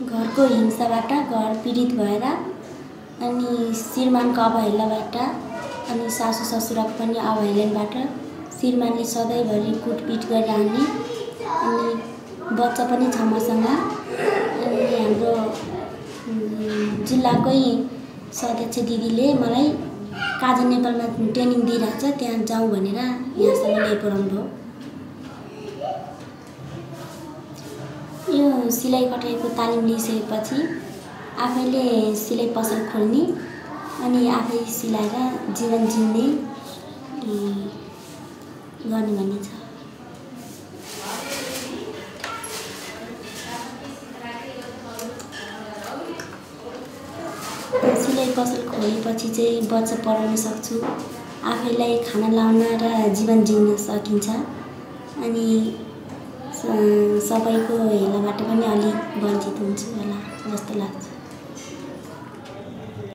घरको हिंसाबाट घर पीडित भएर अनि श्रीमानको अवहेलाबाट अनि सासू ससुराको पनि अवहेलनबाट श्रीमानले सधैँभरि कुटपिट गरिरहने अनि बच्चा पनि छ मसँग। अनि हाम्रो जिल्लाकै सदस्य दिदीले मलाई काजल नेपालमा ट्रेनिङ दिइरहेछ, त्यहाँ जाउँ भनेर यहाँसम्म ल्याइपुर्याउनु भयो। यो सिलाइ कटाइको तालिम लिइसकेपछि आफैले सिलाइ पसल खोल्ने अनि आफै सिलाएर जीवन जिउने गर्ने भन्ने छ। सिलाइ पसल खोलेपछि चाहिँ बच्चा पढाउन सक्छु, आफैलाई खाना लाउन र जीवन जिउन सकिन्छ अनि सबैको हेलाबाट पनि अलिक वञ्चित हुन्छु होला जस्तो लाग्छ।